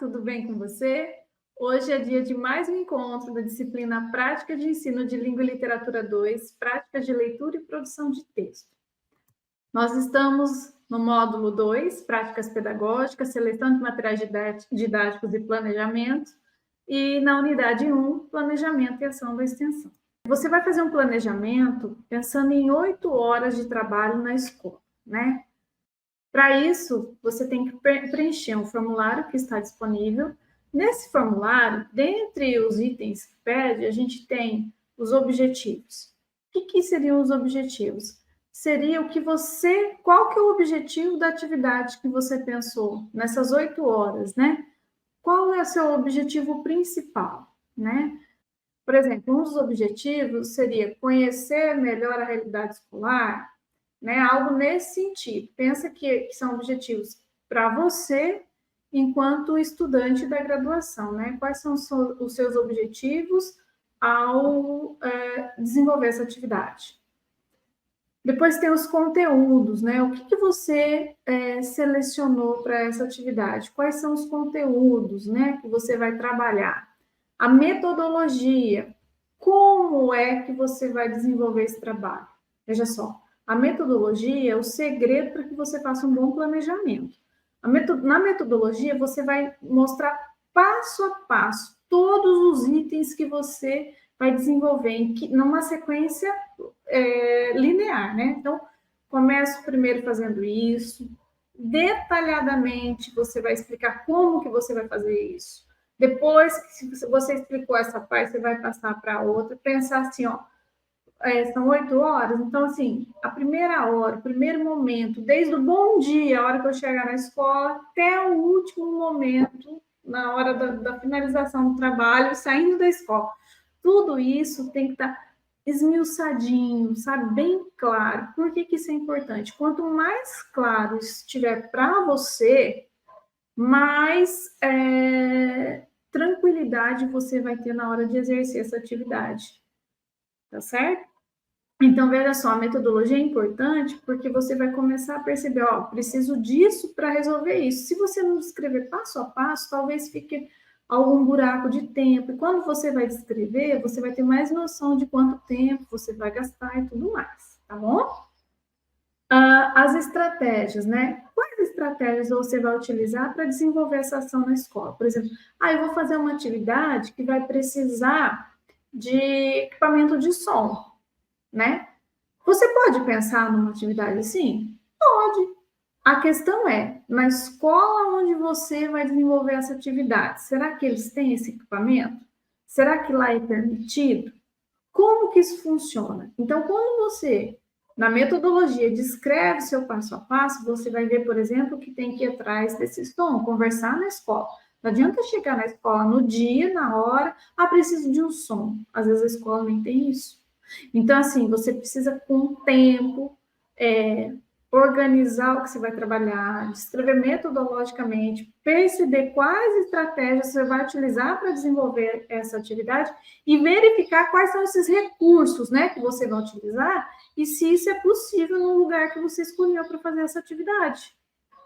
tudo bem com você? Hoje é dia de mais um encontro da disciplina Prática de Ensino de Língua e Literatura 2, Prática de Leitura e Produção de Texto. Nós estamos no módulo 2, Práticas Pedagógicas, Seleção de Materiais Didáticos e Planejamento, e na unidade 1, Planejamento e Ação da Extensão. Você vai fazer um planejamento pensando em 8 horas de trabalho na escola, né? Para isso, você tem que preencher um formulário que está disponível. Nesse formulário, dentre os itens que pede, a gente tem os objetivos. O que seriam os objetivos? Seria qual que é o objetivo da atividade que você pensou nessas 8 horas, né? Qual é o seu objetivo principal, né? Por exemplo, um dos objetivos seria conhecer melhor a realidade escolar, né? Algo nesse sentido. Pensa que são objetivos para você enquanto estudante da graduação, né? Quais são os seus objetivos ao desenvolver essa atividade? Depois tem os conteúdos, né? O que você selecionou para essa atividade? Quais são os conteúdos, né, que você vai trabalhar? A metodologia. Como é que você vai desenvolver esse trabalho? Veja só, a metodologia é o segredo para que você faça um bom planejamento. Na metodologia, você vai mostrar passo a passo todos os itens que você vai desenvolver numa sequência linear, né? Então, começo primeiro fazendo isso, detalhadamente você vai explicar como que você vai fazer isso. Depois que você explicou essa parte, você vai passar para outra, pensar assim, ó, são 8 horas, então, assim, a primeira hora, o primeiro momento, desde o bom dia, a hora que eu chegar na escola, até o último momento, na hora da finalização do trabalho, saindo da escola. Tudo isso tem que estar esmiuçadinho, sabe? Bem claro. Por que isso é importante? Quanto mais claro estiver para você, mais tranquilidade você vai ter na hora de exercer essa atividade. Tá certo? Então, veja só, a metodologia é importante porque você vai começar a perceber, ó, preciso disso para resolver isso. Se você não descrever passo a passo, talvez fique algum buraco de tempo. E quando você vai descrever, você vai ter mais noção de quanto tempo você vai gastar e tudo mais, tá bom? As estratégias, né? Quais estratégias você vai utilizar para desenvolver essa ação na escola? Por exemplo, eu vou fazer uma atividade que vai precisar de equipamento de som, né? Você pode pensar numa atividade assim? Pode. A questão é, na escola onde você vai desenvolver essa atividade, será que eles têm esse equipamento? Será que lá é permitido? Como que isso funciona? Então, quando você, na metodologia, descreve seu passo a passo, você vai ver, por exemplo, que tem que ir atrás desse som, conversar na escola. Não adianta chegar na escola no dia, na hora, preciso de um som. Às vezes a escola nem tem isso. Então, assim, você precisa, com tempo, organizar o que você vai trabalhar, descrever metodologicamente, perceber quais estratégias você vai utilizar para desenvolver essa atividade e verificar quais são esses recursos, né, que você vai utilizar e se isso é possível no lugar que você escolheu para fazer essa atividade.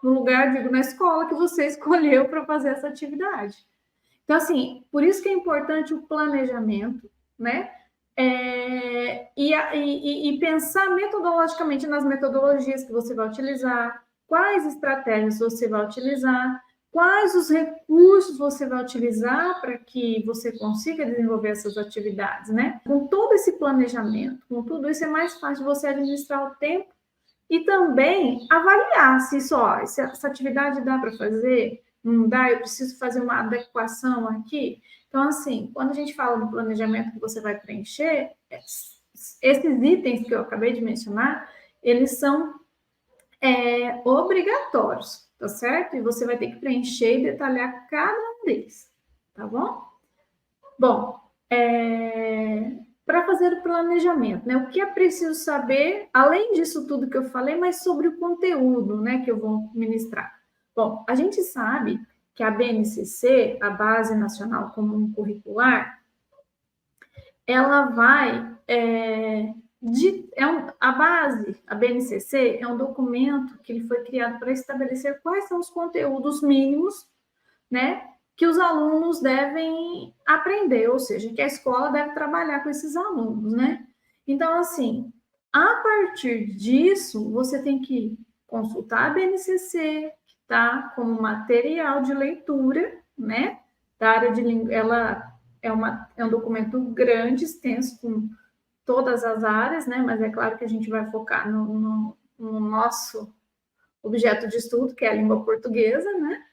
No lugar, digo, na escola que você escolheu para fazer essa atividade. Então, assim, por isso que é importante o planejamento, né? E pensar metodologicamente nas metodologias que você vai utilizar, quais estratégias você vai utilizar, quais os recursos você vai utilizar para que você consiga desenvolver essas atividades, né? Com todo esse planejamento, com tudo isso, é mais fácil você administrar o tempo e também avaliar se essa atividade dá para fazer, não dá, eu preciso fazer uma adequação aqui. Então, assim, quando a gente fala do planejamento que você vai preencher, esses itens que eu acabei de mencionar, eles são obrigatórios, tá certo? E você vai ter que preencher e detalhar cada um deles, tá bom? Bom, para fazer o planejamento, né? O que é preciso saber, além disso tudo que eu falei, mas sobre o conteúdo, né, que eu vou ministrar. Bom, a gente sabe que a BNCC, a Base Nacional Comum Curricular, ela vai a BNCC é um documento que ele foi criado para estabelecer quais são os conteúdos mínimos, né, que os alunos devem aprender, ou seja, que a escola deve trabalhar com esses alunos, né? Então, assim, a partir disso, você tem que consultar a BNCC, que está como material de leitura, né? Da área de língua, ela é um documento grande, extenso, com todas as áreas, né? Mas é claro que a gente vai focar no nosso objeto de estudo, que é a língua portuguesa, né?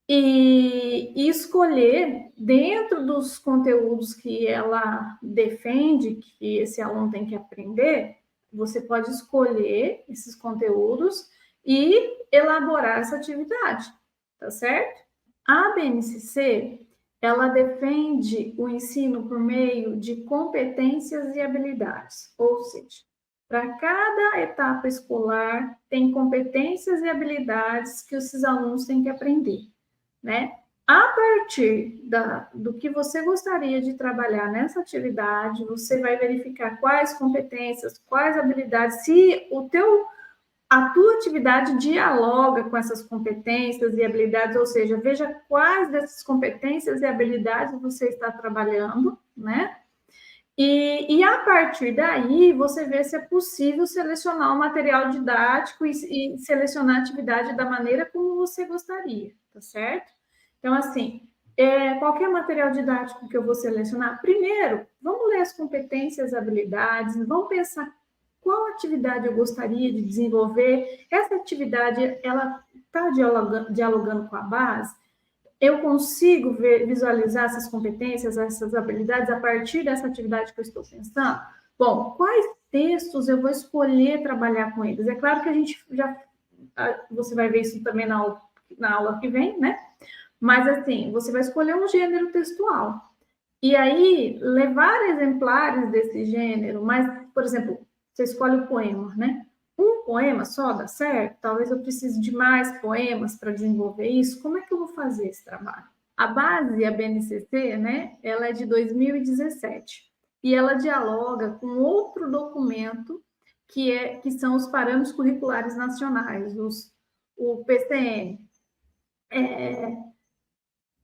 E escolher, dentro dos conteúdos que ela defende, que esse aluno tem que aprender, você pode escolher esses conteúdos e elaborar essa atividade, tá certo? A BNCC, ela defende o ensino por meio de competências e habilidades, ou seja, para cada etapa escolar, tem competências e habilidades que esses alunos têm que aprender, né? A partir do que você gostaria de trabalhar nessa atividade, você vai verificar quais competências, quais habilidades, se a tua atividade dialoga com essas competências e habilidades, ou seja, veja quais dessas competências e habilidades você está trabalhando, né? E a partir daí, você vê se é possível selecionar o material didático e selecionar a atividade da maneira como você gostaria, tá certo? Então, assim, qualquer material didático que eu vou selecionar, primeiro, vamos ler as competências, habilidades, vamos pensar qual atividade eu gostaria de desenvolver. Essa atividade, ela está dialogando com a base? Eu consigo visualizar essas competências, essas habilidades a partir dessa atividade que eu estou pensando? Bom, quais textos eu vou escolher trabalhar com eles? É claro que a gente você vai ver isso também na aula que vem, né? Mas, assim, você vai escolher um gênero textual. E aí, levar exemplares desse gênero, mas, por exemplo, você escolhe o poema, né? Um poema só dá certo? Talvez eu precise de mais poemas para desenvolver isso. Como é que eu vou fazer esse trabalho? A base, a BNCC, né? Ela é de 2017 e ela dialoga com outro documento que são os Parâmetros Curriculares Nacionais, o PCN.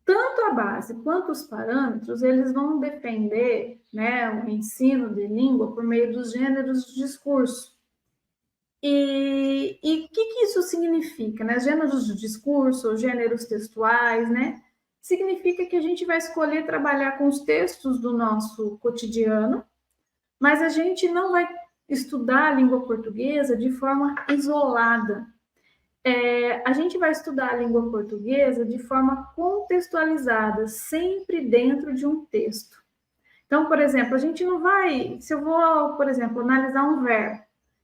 Tanto a base quanto os parâmetros, eles vão defender, né, o ensino de língua por meio dos gêneros de discurso. E o que isso significa? Né? Gêneros de discurso, gêneros textuais, né? Significa que a gente vai escolher trabalhar com os textos do nosso cotidiano, mas a gente não vai estudar a língua portuguesa de forma isolada. A gente vai estudar a língua portuguesa de forma contextualizada, sempre dentro de um texto. Então, por exemplo, a gente não vai, se eu vou, por exemplo, analisar um verbo,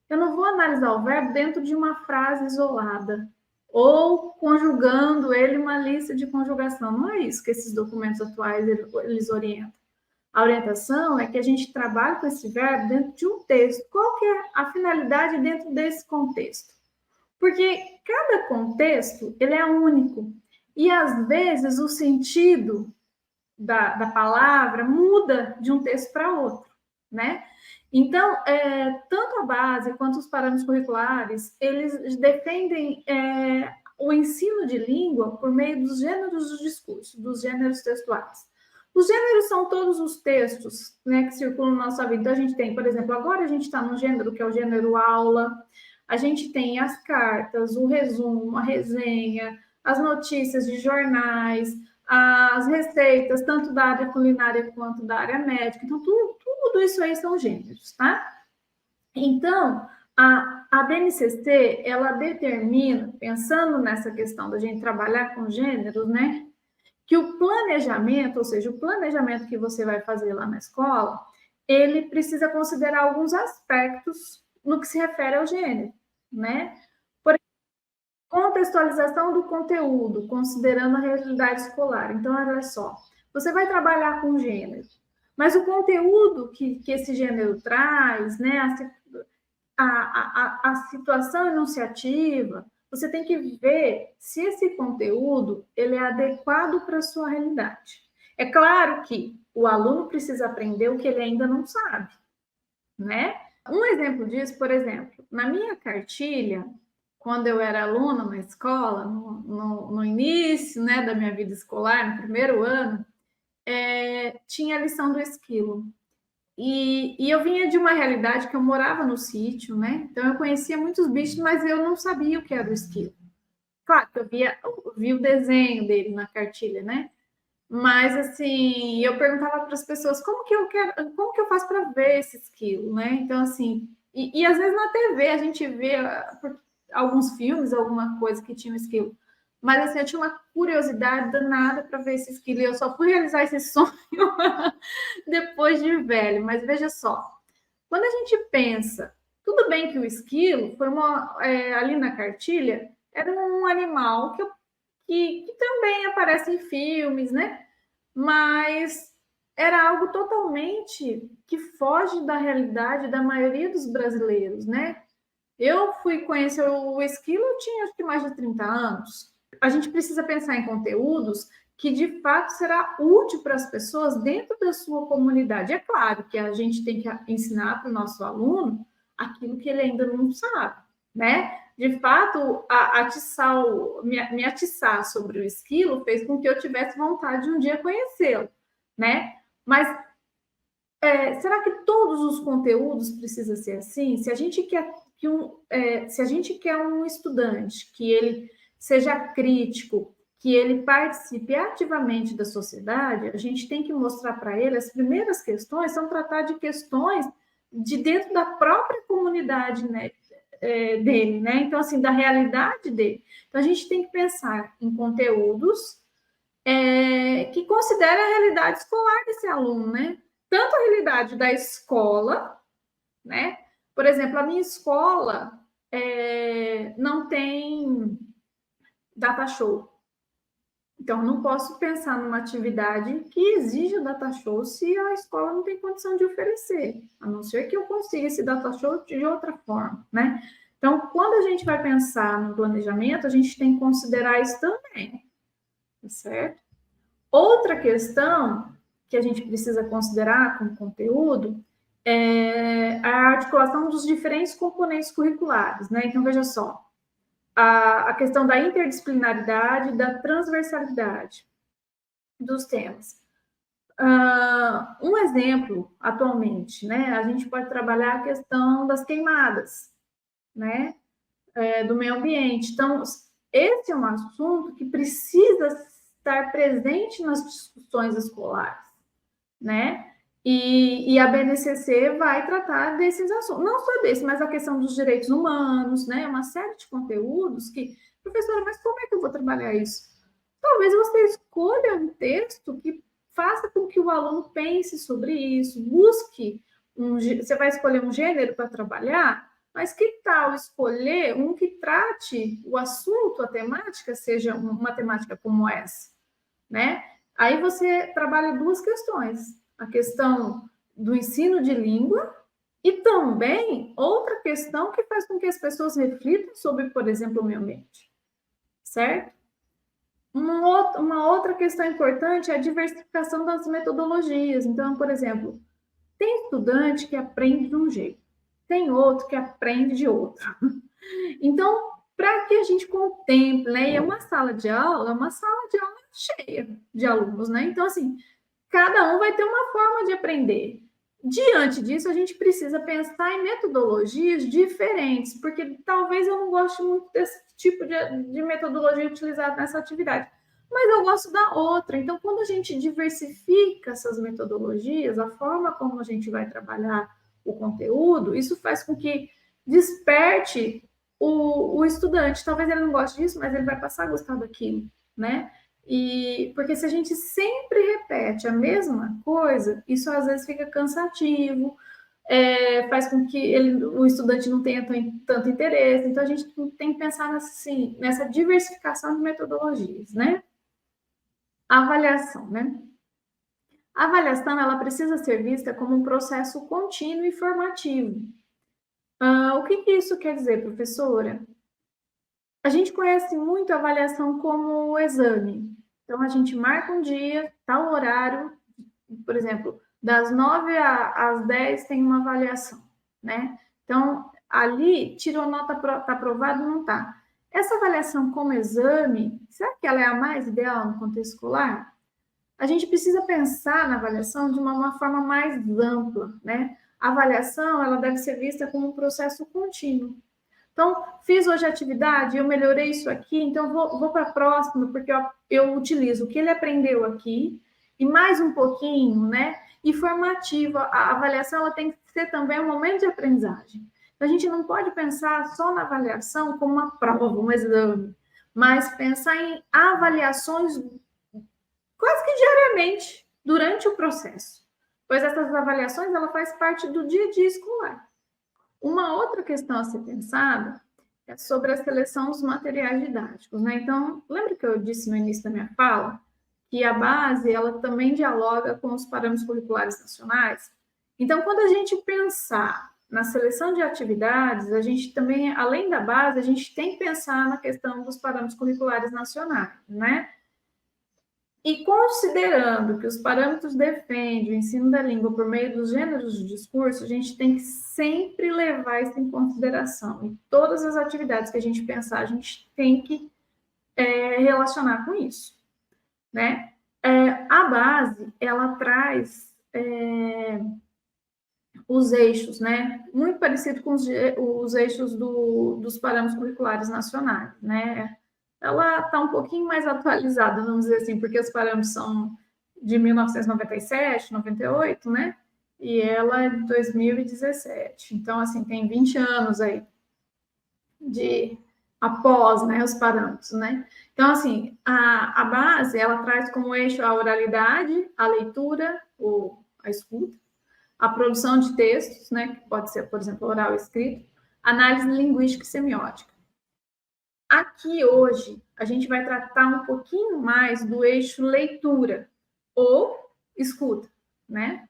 eu não vou analisar o verbo dentro de uma frase isolada ou conjugando ele uma lista de conjugação. Não é isso que esses documentos atuais eles orientam. A orientação é que a gente trabalhe com esse verbo dentro de um texto. Qual que é a finalidade dentro desse contexto? Porque cada contexto ele é único e às vezes o sentido da palavra muda de um texto para outro, né? Então, tanto a base quanto os parâmetros curriculares, eles defendem o ensino de língua por meio dos gêneros do discurso, dos gêneros textuais. Os gêneros são todos os textos, né, que circulam na nossa vida. Então, a gente tem, por exemplo, agora a gente está no gênero que é o gênero aula, a gente tem as cartas, o resumo, a resenha, as notícias de jornais, as receitas, tanto da área culinária quanto da área médica. Então, tudo isso aí são gêneros, tá? Então, a BNCC, ela determina, pensando nessa questão da gente trabalhar com gêneros, né? Que o planejamento, ou seja, o planejamento que você vai fazer lá na escola, ele precisa considerar alguns aspectos no que se refere ao gênero, né? Por exemplo, contextualização do conteúdo, considerando a realidade escolar. Então, olha só, você vai trabalhar com gênero, mas o conteúdo que esse gênero traz, né, a situação enunciativa, você tem que ver se esse conteúdo ele é adequado para a sua realidade. É claro que o aluno precisa aprender o que ele ainda não sabe, né? Um exemplo disso, por exemplo, na minha cartilha, quando eu era aluna na escola, no início, né, da minha vida escolar, no primeiro ano, tinha a lição do esquilo. E eu vinha de uma realidade que eu morava no sítio, né? Então eu conhecia muitos bichos, mas eu não sabia o que era o esquilo. Claro que eu vi o desenho dele na cartilha, né? Mas assim, eu perguntava para as pessoas como que eu faço para ver esse esquilo, né? Então, assim, e às vezes na TV a gente vê alguns filmes, alguma coisa que tinha um esquilo. Mas assim, eu tinha uma curiosidade danada para ver esse esquilo. E eu só fui realizar esse sonho depois de velho. Mas veja só, quando a gente pensa, tudo bem que o esquilo foi ali na cartilha, era um animal que também aparece em filmes, né? Mas era algo totalmente que foge da realidade da maioria dos brasileiros, né? Eu fui conhecer o esquilo, eu tinha acho que mais de 30 anos. A gente precisa pensar em conteúdos que de fato será útil para as pessoas dentro da sua comunidade. É claro que a gente tem que ensinar para o nosso aluno aquilo que ele ainda não sabe, né? De fato, me atiçar sobre o esquilo fez com que eu tivesse vontade de um dia conhecê-lo, né? Mas será que todos os conteúdos precisam ser assim? Se a gente quer se a gente quer um estudante que ele seja crítico, que ele participe ativamente da sociedade, a gente tem que mostrar para ele as primeiras questões são tratar de questões de dentro da própria comunidade, né, dele, né? Então, assim, da realidade dele. Então, a gente tem que pensar em conteúdos que considere a realidade escolar desse aluno, né? Tanto a realidade da escola, né? Por exemplo, a minha escola não tem data show. Então, não posso pensar numa atividade que exija data show se a escola não tem condição de oferecer, a não ser que eu consiga esse data show de outra forma, né? Então, quando a gente vai pensar no planejamento, a gente tem que considerar isso também, tá certo? Outra questão que a gente precisa considerar como conteúdo é a articulação dos diferentes componentes curriculares, né? Então, veja só, a questão da interdisciplinaridade e da transversalidade dos temas. Um exemplo, atualmente, né? A gente pode trabalhar a questão das queimadas, né? Do meio ambiente. Então, esse é um assunto que precisa estar presente nas discussões escolares, né? E a BNCC vai tratar desses assuntos, não só desse, mas a questão dos direitos humanos, né? Uma série de conteúdos que, professora, mas como é que eu vou trabalhar isso? Talvez você escolha um texto que faça com que o aluno pense sobre isso, busque você vai escolher um gênero para trabalhar, mas que tal escolher um que trate o assunto, a temática, seja uma temática como essa, né? Aí você trabalha duas questões: a questão do ensino de língua e também outra questão que faz com que as pessoas reflitam sobre, por exemplo, o meio ambiente, certo? Uma outra questão importante é a diversificação das metodologias. Então, por exemplo, tem estudante que aprende de um jeito, tem outro que aprende de outro. Então, para que a gente contemple, né? E é uma sala de aula cheia de alunos, né? Então, assim, cada um vai ter uma forma de aprender. Diante disso, a gente precisa pensar em metodologias diferentes, porque talvez eu não goste muito desse tipo de metodologia utilizada nessa atividade, mas eu gosto da outra. Então, quando a gente diversifica essas metodologias, a forma como a gente vai trabalhar o conteúdo, isso faz com que desperte o estudante. Talvez ele não goste disso, mas ele vai passar a gostar daquilo, né? E porque se a gente sempre repete a mesma coisa, isso às vezes fica cansativo, faz com que o estudante não tenha tanto interesse. Então a gente tem que pensar nessa diversificação de metodologias, né? A avaliação, né? A avaliação ela precisa ser vista como um processo contínuo e formativo. O que isso quer dizer, professora? A gente conhece muito a avaliação como exame. Então, a gente marca um dia, tal horário, por exemplo, das 9 às 10 tem uma avaliação, né? Então, ali, tirou nota, está aprovado, não está. Essa avaliação como exame, será que ela é a mais ideal no contexto escolar? A gente precisa pensar na avaliação de uma forma mais ampla, né? A avaliação, ela deve ser vista como um processo contínuo. Então, fiz hoje a atividade, eu melhorei isso aqui, então vou para a próxima, porque eu utilizo o que ele aprendeu aqui, e mais um pouquinho, né? E formativa, a avaliação ela tem que ser também um momento de aprendizagem. Então, a gente não pode pensar só na avaliação como uma prova, um exame, mas pensar em avaliações quase que diariamente durante o processo, pois essas avaliações ela faz parte do dia a dia escolar. Uma outra questão a ser pensada é sobre a seleção dos materiais didáticos, né? Então, lembra que eu disse no início da minha fala que a base ela também dialoga com os parâmetros curriculares nacionais? Então, quando a gente pensar na seleção de atividades, a gente também, além da base, a gente tem que pensar na questão dos parâmetros curriculares nacionais, né? E considerando que os parâmetros defendem o ensino da língua por meio dos gêneros de discurso, a gente tem que sempre levar isso em consideração. Em todas as atividades que a gente pensar, a gente tem que relacionar com isso, né? A base, ela traz os eixos, né? Muito parecido com os eixos dos parâmetros curriculares nacionais, né? Ela está um pouquinho mais atualizada, vamos dizer assim, porque os parâmetros são de 1997, 98, né? E ela é de 2017. Então, assim, tem 20 anos aí após, né, os parâmetros, né? Então, assim, a base, ela traz como eixo a oralidade, a leitura, a escuta, a produção de textos, né, que pode ser, por exemplo, oral e escrito, análise linguística e semiótica. Aqui hoje a gente vai tratar um pouquinho mais do eixo leitura ou escuta, né?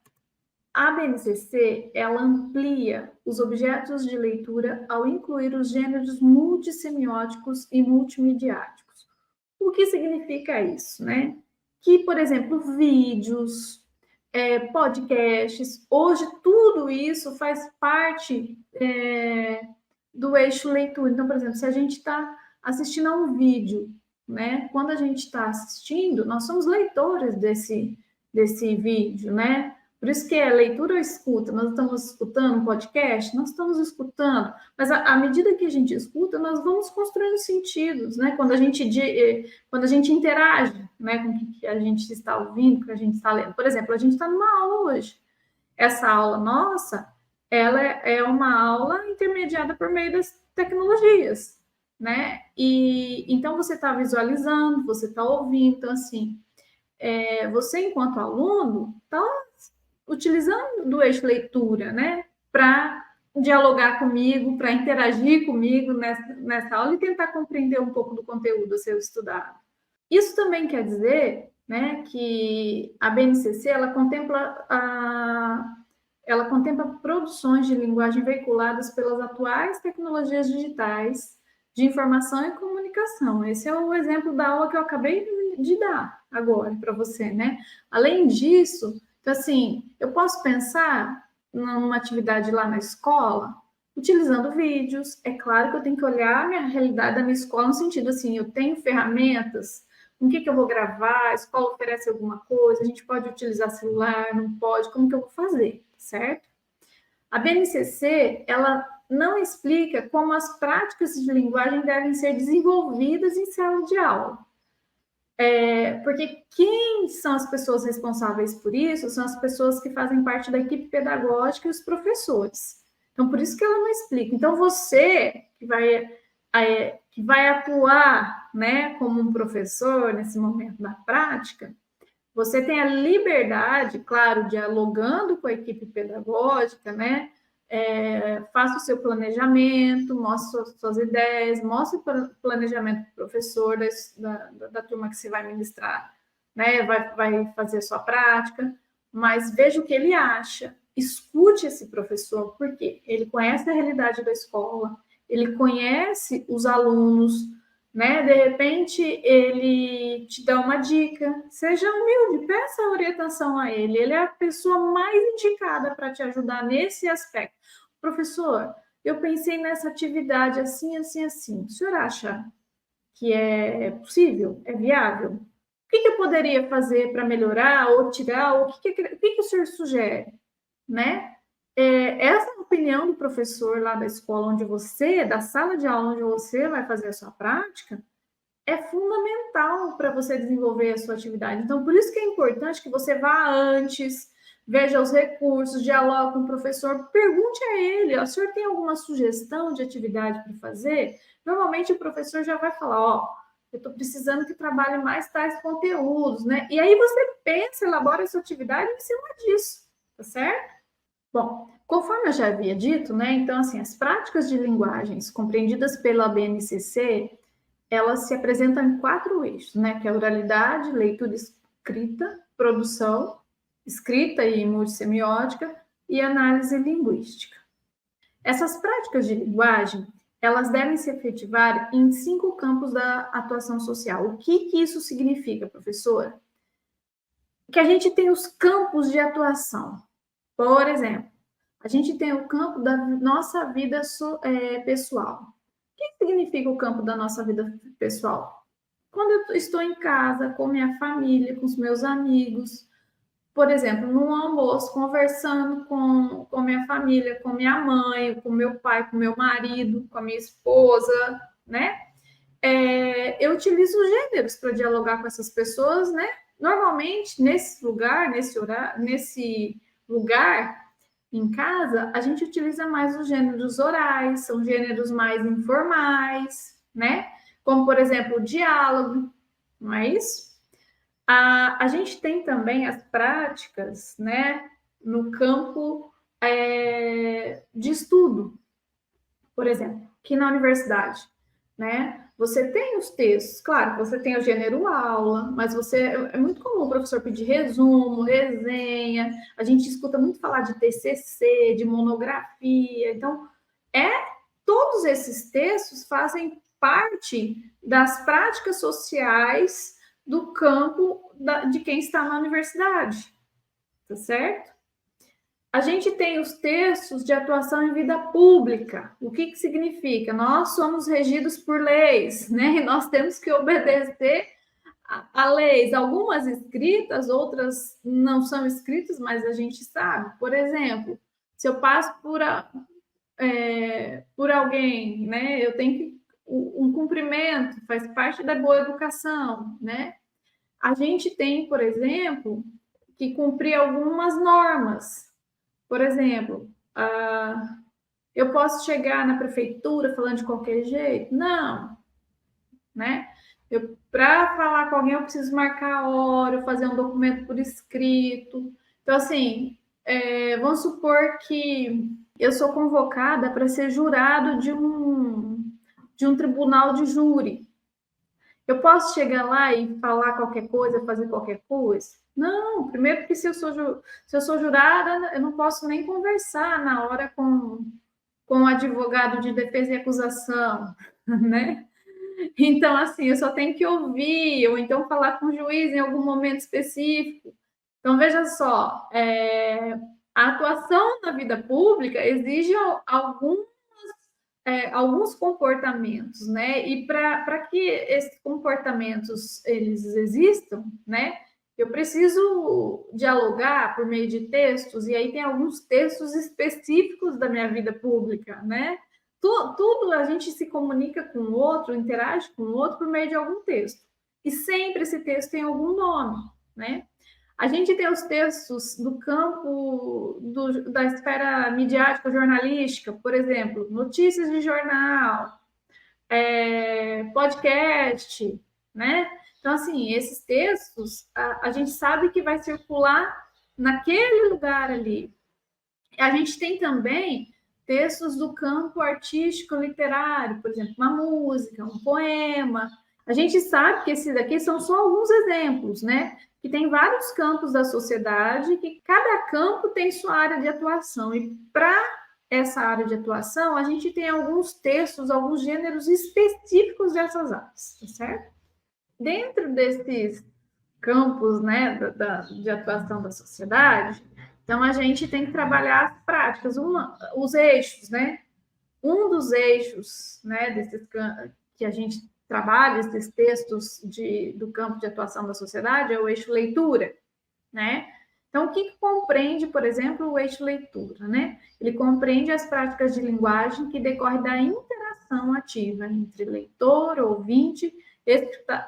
A BNCC, ela amplia os objetos de leitura ao incluir os gêneros multissemióticos e multimediáticos. O que significa isso, né? Que, por exemplo, vídeos, podcasts, hoje tudo isso faz parte do eixo leitura. Então, por exemplo, se a gente está assistindo a um vídeo, né? Quando a gente está assistindo, nós somos leitores desse vídeo, né? Por isso que é leitura ou escuta. Nós estamos escutando um podcast, nós estamos escutando, mas à medida que a gente escuta, nós vamos construindo sentidos, né? Quando a gente interage, né, com o que a gente está ouvindo, com o que a gente está lendo. Por exemplo, a gente está numa aula hoje. Essa aula nossa, ela é uma aula intermediada por meio das tecnologias, né? E então você está visualizando, você está ouvindo, então assim, você enquanto aluno está utilizando do eixo leitura, né? Para dialogar comigo, para interagir comigo nessa aula e tentar compreender um pouco do conteúdo a ser estudado. Isso também quer dizer, né, que a BNCC ela contempla produções de linguagem veiculadas pelas atuais tecnologias digitais de informação e comunicação. Esse é o exemplo da aula que eu acabei de dar agora para você, né? Além disso, então, assim, eu posso pensar numa atividade lá na escola, utilizando vídeos. É claro que eu tenho que olhar a minha realidade da minha escola no sentido assim, eu tenho ferramentas, com o que eu vou gravar, a escola oferece alguma coisa, a gente pode utilizar celular, não pode, como que eu vou fazer, certo? A BNCC, ela não explica como as práticas de linguagem devem ser desenvolvidas em sala de aula. Porque quem são as pessoas responsáveis por isso são as pessoas que fazem parte da equipe pedagógica e os professores. Então, por isso que ela não explica. Então, você que vai atuar, né, como um professor nesse momento da prática, você tem a liberdade, claro, dialogando com a equipe pedagógica, né? Faça o seu planejamento, mostre suas ideias, mostre o planejamento do professor, da turma que você vai ministrar, né? Vai fazer a sua prática, mas veja o que ele acha, escute esse professor, porque ele conhece a realidade da escola, ele conhece os alunos, né? De repente, ele te dá uma dica, seja humilde, peça orientação a ele é a pessoa mais indicada para te ajudar nesse aspecto. Professor, eu pensei nessa atividade assim, assim, assim. O senhor acha que é possível? É viável? O que eu poderia fazer para melhorar ou tirar? Ou o que o senhor sugere? Né? Essa opinião do professor lá da escola onde você, da sala de aula onde você vai fazer a sua prática, é fundamental para você desenvolver a sua atividade. Então, por isso que é importante que você vá antes, veja os recursos, dialogue com o professor, pergunte a ele, ó, o senhor tem alguma sugestão de atividade para fazer? Normalmente o professor já vai falar, ó, eu estou precisando que trabalhe mais tais conteúdos, né? E aí você pensa, elabora a sua atividade em cima disso, tá certo? Bom, conforme eu já havia dito, né? Então, assim, as práticas de linguagens compreendidas pela BNCC, elas se apresentam em 4 eixos, né? Que é a oralidade, leitura escrita, produção, escrita e multissemiótica e análise linguística. Essas práticas de linguagem, elas devem se efetivar em 5 campos da atuação social. O que isso significa, professora? Que a gente tem os campos de atuação. Por exemplo, a gente tem o campo da nossa vida pessoal. O que significa o campo da nossa vida pessoal? Quando eu estou em casa, com minha família, com os meus amigos, por exemplo, no almoço, conversando com minha família, com minha mãe, com meu pai, com meu marido, com a minha esposa, né? Eu utilizo gêneros para dialogar com essas pessoas, né? Normalmente, nesse lugar, nesse lugar, em casa, a gente utiliza mais os gêneros orais, são gêneros mais informais, né? Como, por exemplo, o diálogo, não é isso? A gente tem também as práticas, né, no campo de estudo, por exemplo, aqui na universidade, né? Você tem os textos, claro, você tem o gênero aula, mas é muito comum o professor pedir resumo, resenha, a gente escuta muito falar de TCC, de monografia, então é todos esses textos fazem parte das práticas sociais do campo de quem está na universidade, tá certo? A gente tem os textos de atuação em vida pública. O que significa? Nós somos regidos por leis, né? E nós temos que obedecer a leis, algumas escritas, outras não são escritas, mas a gente sabe. Por exemplo, se eu passo por alguém, né? Eu tenho que um cumprimento, faz parte da boa educação, né? A gente tem, por exemplo, que cumprir algumas normas. Por exemplo, eu posso chegar na prefeitura falando de qualquer jeito? Não, né? Para falar com alguém, eu preciso marcar a hora, fazer um documento por escrito. Então, assim, vamos supor que eu sou convocada para ser jurado de um tribunal de júri. Eu posso chegar lá e falar qualquer coisa, fazer qualquer coisa? Não, primeiro porque se eu sou jurada, eu não posso nem conversar na hora com o advogado de defesa e acusação, né? Então, assim, eu só tenho que ouvir, ou então falar com o juiz em algum momento específico. Então, veja só, a atuação na vida pública exige alguns comportamentos, né? E para que esses comportamentos eles existam, né? Eu preciso dialogar por meio de textos, e aí tem alguns textos específicos da minha vida pública, né? Tudo a gente se comunica com o outro, interage com o outro por meio de algum texto. E sempre esse texto tem algum nome, né? A gente tem os textos do campo da esfera midiática, jornalística, por exemplo, notícias de jornal, podcast, né? Então, assim, esses textos, a gente sabe que vai circular naquele lugar ali. A gente tem também textos do campo artístico literário, por exemplo, uma música, um poema. A gente sabe que esses daqui são só alguns exemplos, né? Que tem vários campos da sociedade, que cada campo tem sua área de atuação. E para essa área de atuação, a gente tem alguns textos, alguns gêneros específicos dessas áreas, tá certo? Dentro desses campos, né, de atuação da sociedade, então a gente tem que trabalhar as práticas, os eixos, né? um dos eixos, né, que a gente trabalha, esses textos do campo de atuação da sociedade, é o eixo leitura, né? Então, o que compreende, por exemplo, o eixo leitura, né? Ele compreende as práticas de linguagem que decorrem da interação ativa entre leitor, ouvinte,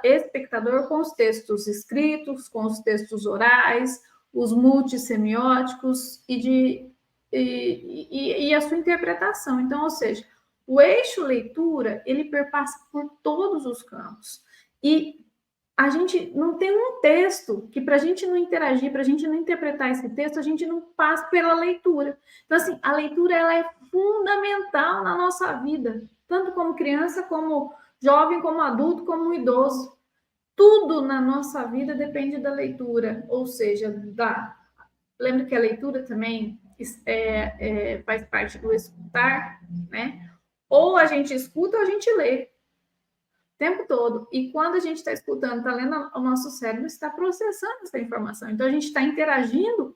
espectador com os textos escritos, com os textos orais, os multissemióticos e a sua interpretação. Então, ou seja, o eixo leitura, ele perpassa por todos os campos. E a gente não tem um texto que, para a gente não interagir, para a gente não interpretar esse texto, a gente não passa pela leitura. Então, assim, a leitura ela é fundamental na nossa vida, tanto como criança, como jovem, como adulto, como idoso. Tudo na nossa vida depende da leitura, ou seja, lembra que a leitura também faz parte do escutar, né? Ou a gente escuta ou a gente lê o tempo todo. E quando a gente está escutando, está lendo, o nosso cérebro está processando essa informação. Então, a gente está interagindo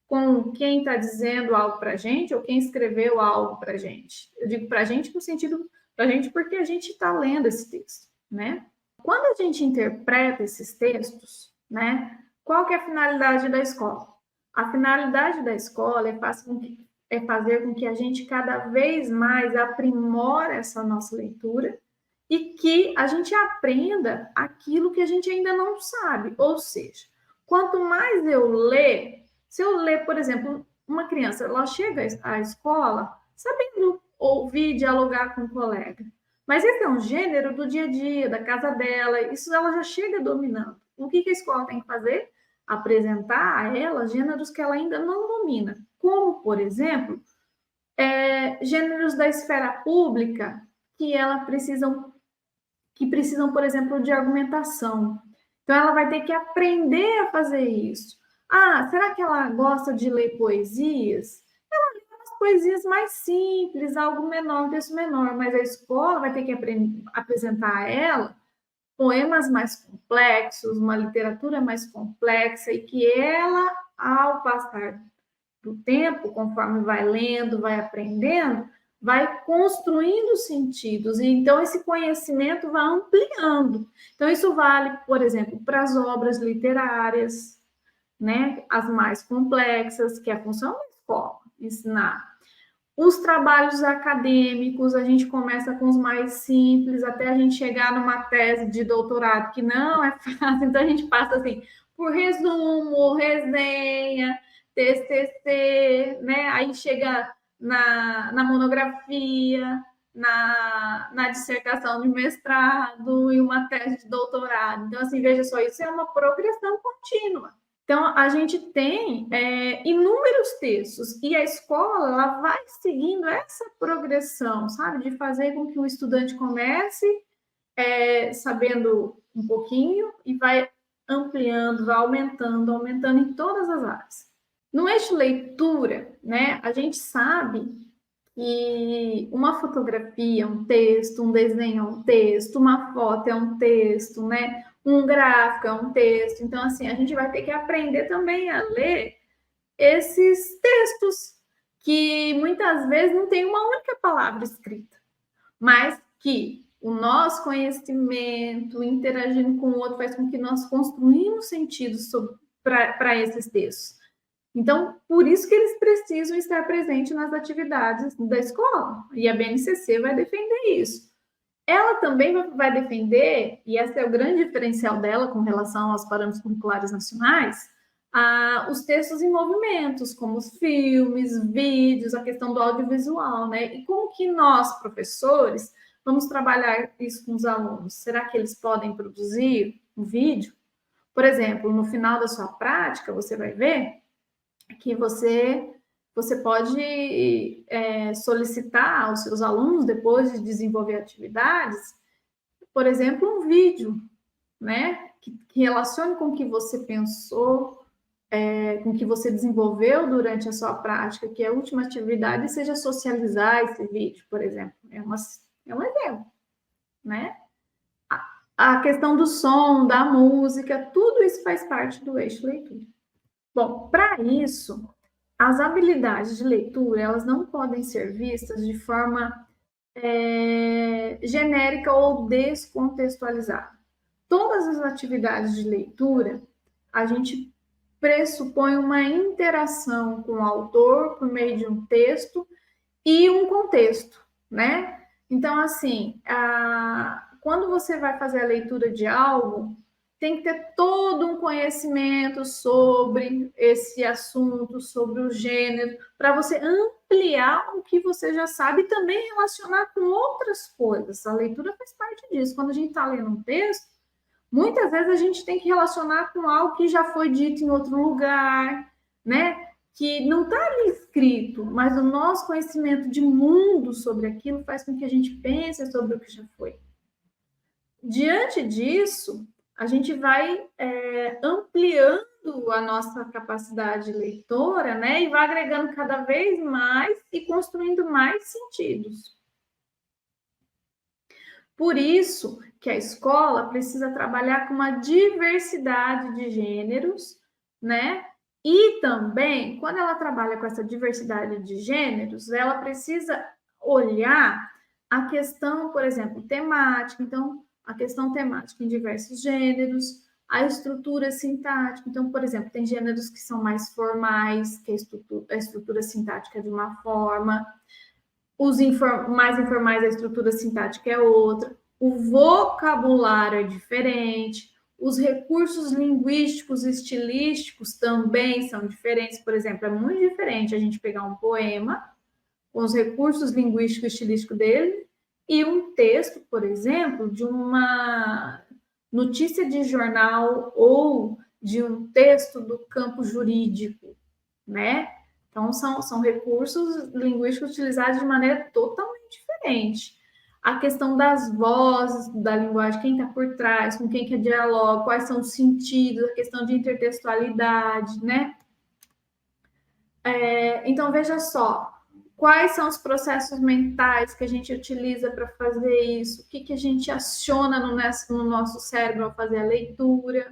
com quem está dizendo algo para a gente ou quem escreveu algo para a gente. Eu digo para a gente no sentido para a gente porque a gente está lendo esse texto, né? Quando a gente interpreta esses textos, né? Qual que é a finalidade da escola? A finalidade da escola é fazer com que a gente cada vez mais aprimore essa nossa leitura e que a gente aprenda aquilo que a gente ainda não sabe. Ou seja, quanto mais eu ler, se eu ler, por exemplo, uma criança, ela chega à escola sabendo ouvir, dialogar com o colega. Mas esse é um gênero do dia a dia, da casa dela, isso ela já chega dominando. O que a escola tem que fazer? Apresentar a ela gêneros que ela ainda não domina, como, por exemplo, gêneros da esfera pública que precisam, por exemplo, de argumentação. Então, ela vai ter que aprender a fazer isso. Ah, será que ela gosta de ler poesias? Ela lê umas poesias mais simples, algo menor, um texto menor, mas a escola vai ter que apresentar a ela poemas mais complexos, uma literatura mais complexa, e que ela, ao passar do tempo, conforme vai lendo, vai aprendendo, vai construindo sentidos, e então esse conhecimento vai ampliando. Então, isso vale, por exemplo, para as obras literárias, né? As mais complexas, que é a função da escola, ensinar. Os trabalhos acadêmicos, a gente começa com os mais simples, até a gente chegar numa tese de doutorado, que não é fácil, então a gente passa assim, por resumo, resenha, TCC, né? Aí chega na monografia, na dissertação de mestrado e uma tese de doutorado. Então, assim, veja só, isso é uma progressão contínua. Então, a gente tem inúmeros textos e a escola ela vai seguindo essa progressão, sabe? De fazer com que o estudante comece sabendo um pouquinho e vai ampliando, vai aumentando em todas as áreas. No eixo leitura, né, a gente sabe que uma fotografia é um texto, um desenho é um texto, uma foto é um texto, né? Um gráfico é um texto. Então, assim, a gente vai ter que aprender também a ler esses textos que muitas vezes não tem uma única palavra escrita, mas que o nosso conhecimento, interagindo com o outro, faz com que nós construímos sentidos para esses textos. Então, por isso que eles precisam estar presentes nas atividades da escola, e a BNCC vai defender isso. Ela também vai defender, e esse é o grande diferencial dela com relação aos parâmetros curriculares nacionais, os textos em movimentos, como os filmes, vídeos, a questão do audiovisual, né? E como que nós, professores, vamos trabalhar isso com os alunos? Será que eles podem produzir um vídeo? Por exemplo, no final da sua prática, você vai ver que você pode solicitar aos seus alunos, depois de desenvolver atividades, por exemplo, um vídeo, né, que relacione com o que você pensou, com o que você desenvolveu durante a sua prática, que a última atividade seja socializar esse vídeo, por exemplo. É um exemplo, né? A questão do som, da música, tudo isso faz parte do eixo leitura. Bom, para isso, as habilidades de leitura, elas não podem ser vistas de forma genérica ou descontextualizada. Todas as atividades de leitura, a gente pressupõe uma interação com o autor por meio de um texto e um contexto, né? Então, assim, quando você vai fazer a leitura de algo, tem que ter todo um conhecimento sobre esse assunto, sobre o gênero, para você ampliar o que você já sabe e também relacionar com outras coisas. A leitura faz parte disso. Quando a gente está lendo um texto, muitas vezes a gente tem que relacionar com algo que já foi dito em outro lugar, né? Que não está ali escrito, mas o nosso conhecimento de mundo sobre aquilo faz com que a gente pense sobre o que já foi. Diante disso, a gente vai ampliando a nossa capacidade leitora, né? E vai agregando cada vez mais e construindo mais sentidos. Por isso que a escola precisa trabalhar com uma diversidade de gêneros, né? E também, quando ela trabalha com essa diversidade de gêneros, ela precisa olhar a questão, por exemplo, temática. Então, a questão temática em diversos gêneros, a estrutura sintática. Então, por exemplo, tem gêneros que são mais formais, que a estrutura sintática é de uma forma, os mais informais, a estrutura sintática é outra, o vocabulário é diferente, os recursos linguísticos e estilísticos também são diferentes. Por exemplo, é muito diferente a gente pegar um poema com os recursos linguísticos e estilísticos dele e um texto, por exemplo, de uma notícia de jornal ou de um texto do campo jurídico, né? Então, são recursos linguísticos utilizados de maneira totalmente diferente. A questão das vozes, da linguagem, quem está por trás, com quem que dialoga, quais são os sentidos, a questão de intertextualidade, né? Então, veja só, quais são os processos mentais que a gente utiliza para fazer isso, o que a gente aciona no nosso cérebro ao fazer a leitura.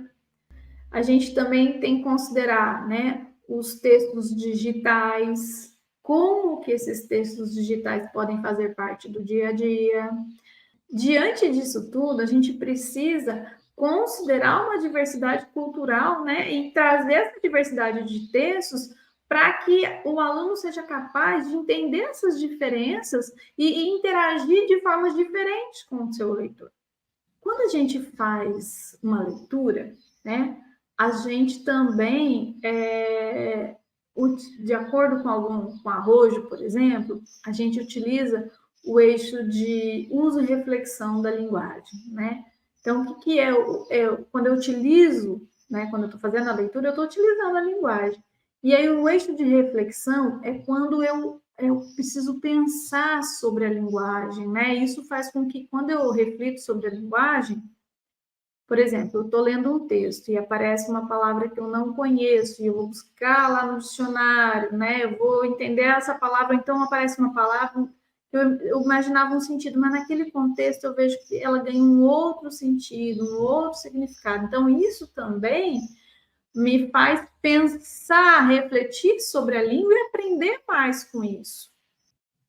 A gente também tem que considerar, né, os textos digitais, como que esses textos digitais podem fazer parte do dia a dia. Diante disso tudo, a gente precisa considerar uma diversidade cultural, né, e trazer essa diversidade de textos para que o aluno seja capaz de entender essas diferenças e interagir de formas diferentes com o seu leitor. Quando a gente faz uma leitura, né, a gente também, de acordo com Arrojo, por exemplo, a gente utiliza o eixo de uso e reflexão da linguagem, né? Então, o que é quando eu utilizo, né, quando eu estou fazendo a leitura, eu estou utilizando a linguagem. E aí o eixo de reflexão é quando eu preciso pensar sobre a linguagem, né? Isso faz com que, quando eu reflito sobre a linguagem, por exemplo, eu estou lendo um texto e aparece uma palavra que eu não conheço e eu vou buscar lá no dicionário, né? Eu vou entender essa palavra, então aparece uma palavra que eu imaginava um sentido, mas naquele contexto eu vejo que ela ganha um outro sentido, um outro significado. Então, isso também me faz pensar, refletir sobre a língua e aprender mais com isso.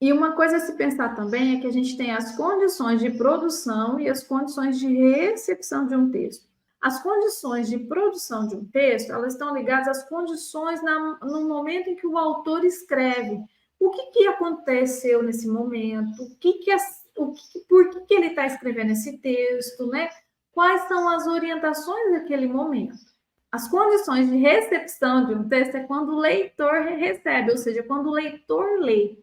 E uma coisa a se pensar também é que a gente tem as condições de produção e as condições de recepção de um texto. As condições de produção de um texto, elas estão ligadas às condições no momento em que o autor escreve. O que aconteceu nesse momento? Por que ele está escrevendo esse texto, né? Quais são as orientações daquele momento? As condições de recepção de um texto é quando o leitor recebe, ou seja, quando o leitor lê.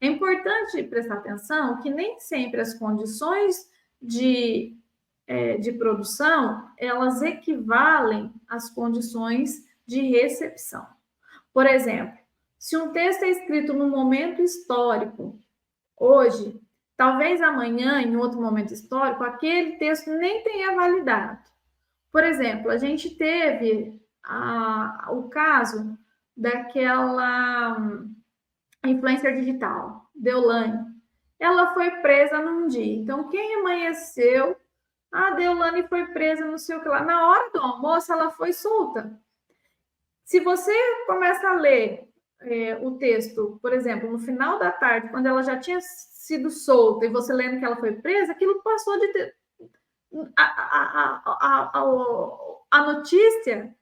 É importante prestar atenção que nem sempre as condições de produção, elas equivalem às condições de recepção. Por exemplo, se um texto é escrito num momento histórico, hoje, talvez amanhã, em outro momento histórico, aquele texto nem tenha validade. Por exemplo, a gente teve o caso daquela influencer digital, Deolane. Ela foi presa num dia. Então, quem amanheceu? A Deolane foi presa, não sei o que lá. Na hora do almoço, ela foi solta. Se você começa a ler o texto, por exemplo, no final da tarde, quando ela já tinha sido solta e você lendo que ela foi presa, aquilo passou de ter... A notícia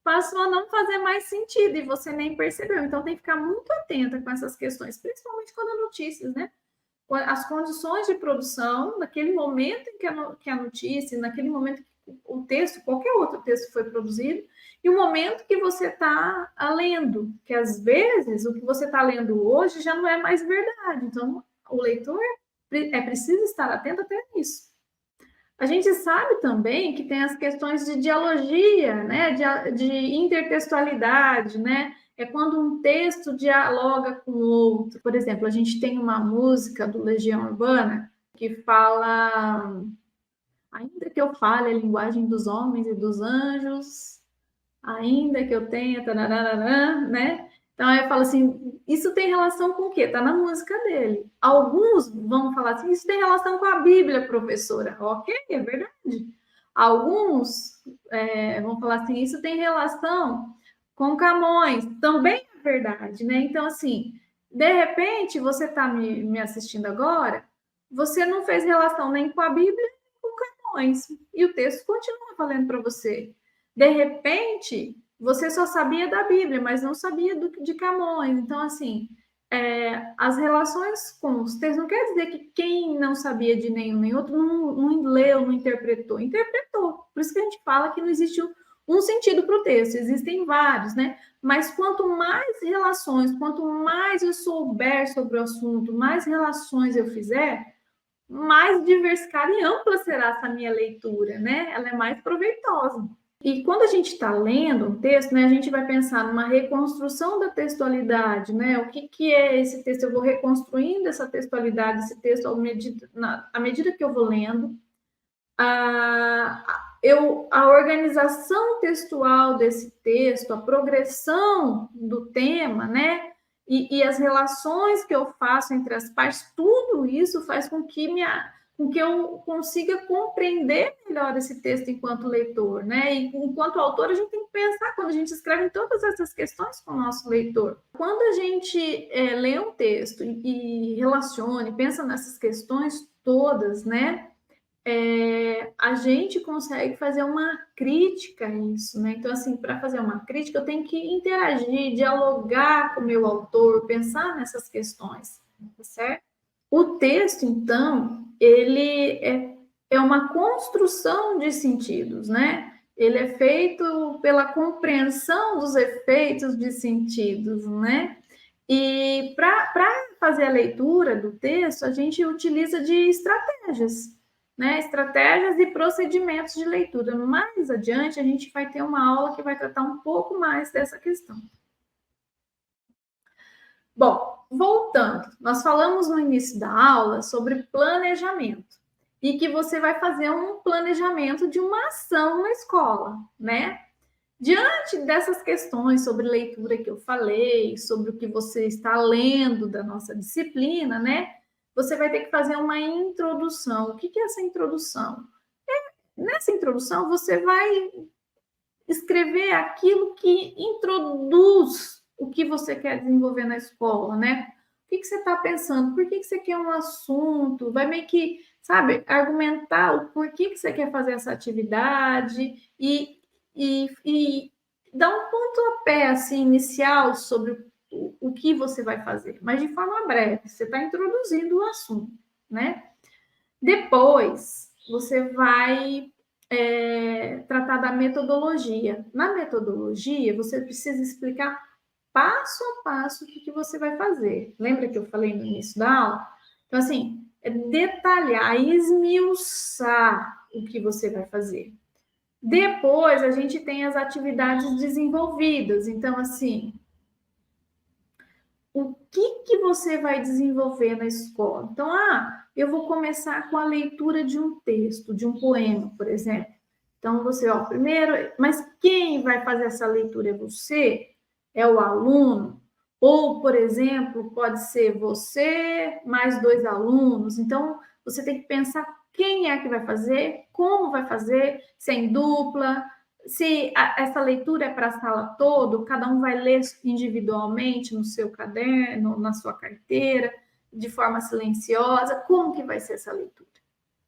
passou a não fazer mais sentido e você nem percebeu. Então, tem que ficar muito atenta com essas questões, principalmente quando há notícias, né? As condições de produção, naquele momento em que a notícia, naquele momento que o texto, qualquer outro texto foi produzido, e o momento que você está lendo, que às vezes o que você está lendo hoje já não é mais verdade. Então, o leitor é preciso estar atento até nisso. A gente sabe também que tem as questões de dialogia, né, de intertextualidade, né? É quando um texto dialoga com o outro. Por exemplo, a gente tem uma música do Legião Urbana que fala: ainda que eu fale a linguagem dos homens e dos anjos, ainda que eu tenha, tarararã, né? Então, eu falo assim, isso tem relação com o quê? Está na música dele. Alguns vão falar assim, isso tem relação com a Bíblia, professora. Ok, é verdade. Alguns vão falar assim, isso tem relação com Camões. Também é verdade, né? Então, assim, de repente, você está me assistindo agora, você não fez relação nem com a Bíblia, nem com Camões. E o texto continua falando para você. De repente, você só sabia da Bíblia, mas não sabia de Camões. Então, assim, as relações com os textos não quer dizer que quem não sabia de nenhum nem outro não leu, não interpretou. Interpretou. Por isso que a gente fala que não existe um sentido para o texto, existem vários, né? Mas quanto mais relações, quanto mais eu souber sobre o assunto, mais relações eu fizer, mais diversificada e ampla será essa minha leitura, né? Ela é mais proveitosa. E quando a gente está lendo um texto, né, a gente vai pensar numa reconstrução da textualidade, né? O que é esse texto? Eu vou reconstruindo essa textualidade, esse texto à medida que eu vou lendo. A organização textual desse texto, a progressão do tema, né? E as relações que eu faço entre as partes, tudo isso faz com que eu consiga compreender melhor esse texto enquanto leitor, né? E enquanto autor, a gente tem que pensar quando a gente escreve em todas essas questões com o nosso leitor. Quando a gente lê um texto e relaciona, e pensa nessas questões todas, né? A gente consegue fazer uma crítica a isso, né? Então, assim, para fazer uma crítica, eu tenho que interagir, dialogar com o meu autor, pensar nessas questões, tá certo? O texto, então, ele é uma construção de sentidos, né? Ele é feito pela compreensão dos efeitos de sentidos, né? E para fazer a leitura do texto, a gente utiliza de estratégias, né? Estratégias e procedimentos de leitura. Mais adiante, a gente vai ter uma aula que vai tratar um pouco mais dessa questão. Bom, voltando, nós falamos no início da aula sobre planejamento e que você vai fazer um planejamento de uma ação na escola, né? Diante dessas questões sobre leitura que eu falei, sobre o que você está lendo da nossa disciplina, né? Você vai ter que fazer uma introdução. O que é essa introdução? Nessa introdução, você vai escrever aquilo que introduz o que você quer desenvolver na escola, né? O que você está pensando? Por que você quer um assunto? Vai meio que, sabe, argumentar o porquê que você quer fazer essa atividade e dar um pontapé assim, inicial sobre o que você vai fazer, mas de forma breve. Você está introduzindo o assunto, né? Depois, você vai tratar da metodologia. Na metodologia, você precisa explicar passo a passo o que você vai fazer. Lembra que eu falei no início da aula? Então, assim, detalhar, esmiuçar o que você vai fazer. Depois, a gente tem as atividades desenvolvidas. Então, assim, o que você vai desenvolver na escola? Então, eu vou começar com a leitura de um texto, de um poema, por exemplo. Então, você, primeiro, mas quem vai fazer essa leitura é você? É o aluno? Ou, por exemplo, pode ser você mais 2 alunos. Então, você tem que pensar quem é que vai fazer, como vai fazer, se é em dupla, se essa leitura é para a sala toda, cada um vai ler individualmente no seu caderno, na sua carteira, de forma silenciosa, como que vai ser essa leitura,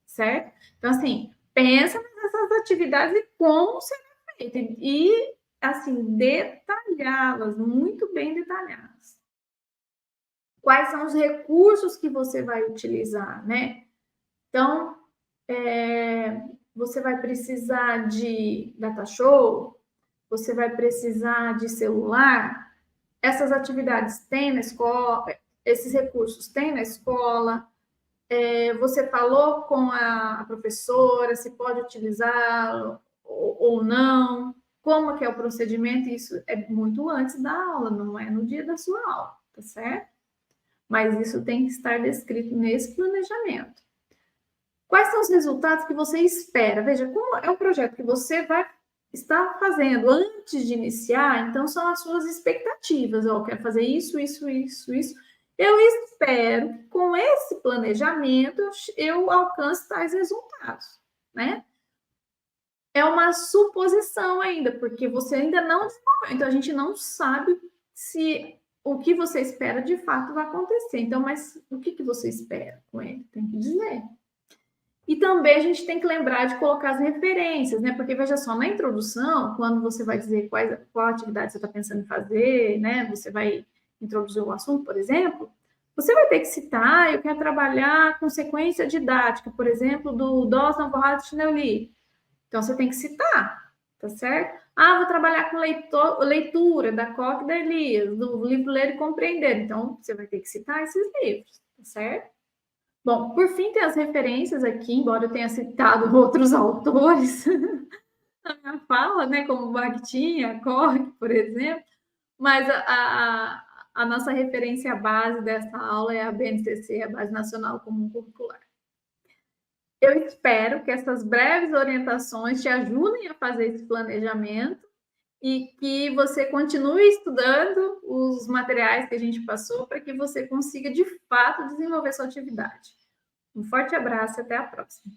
certo? Então, assim, pensa nessas atividades e como será feita, e, assim, detalhá-las, muito bem detalhadas. Quais são os recursos que você vai utilizar, né? Então, você vai precisar de data show, você vai precisar de celular. Essas atividades tem na escola, esses recursos tem na escola. Você falou com a professora se pode utilizá-lo ou não, como que é o procedimento, isso é muito antes da aula, não é no dia da sua aula, tá certo? Mas isso tem que estar descrito nesse planejamento. Quais são os resultados que você espera? Veja, como é um projeto que você vai estar fazendo antes de iniciar, então são as suas expectativas. Eu quero fazer isso, isso, isso, isso. Eu espero que com esse planejamento eu alcance tais resultados, né? É uma suposição ainda, porque você ainda não desenvolveu. Então, a gente não sabe se o que você espera de fato vai acontecer. Então, mas o que você espera com ele? Tem que dizer. E também a gente tem que lembrar de colocar as referências, né? Porque, veja só, na introdução, quando você vai dizer qual atividade você está pensando em fazer, né? Você vai introduzir o assunto, por exemplo, você vai ter que citar, eu quero trabalhar com sequência didática, por exemplo, do Dós na Borrada de Chineli. Então, você tem que citar, tá certo? Ah, vou trabalhar com leitura da Koch e da Elias, do livro Ler e Compreender. Então, você vai ter que citar esses livros, tá certo? Bom, por fim, tem as referências aqui, embora eu tenha citado outros autores na minha fala, né, como Bakhtin, a Koch, por exemplo, mas a nossa referência base dessa aula é a BNCC, a Base Nacional Comum Curricular. Eu espero que essas breves orientações te ajudem a fazer esse planejamento e que você continue estudando os materiais que a gente passou para que você consiga, de fato, desenvolver sua atividade. Um forte abraço e até a próxima.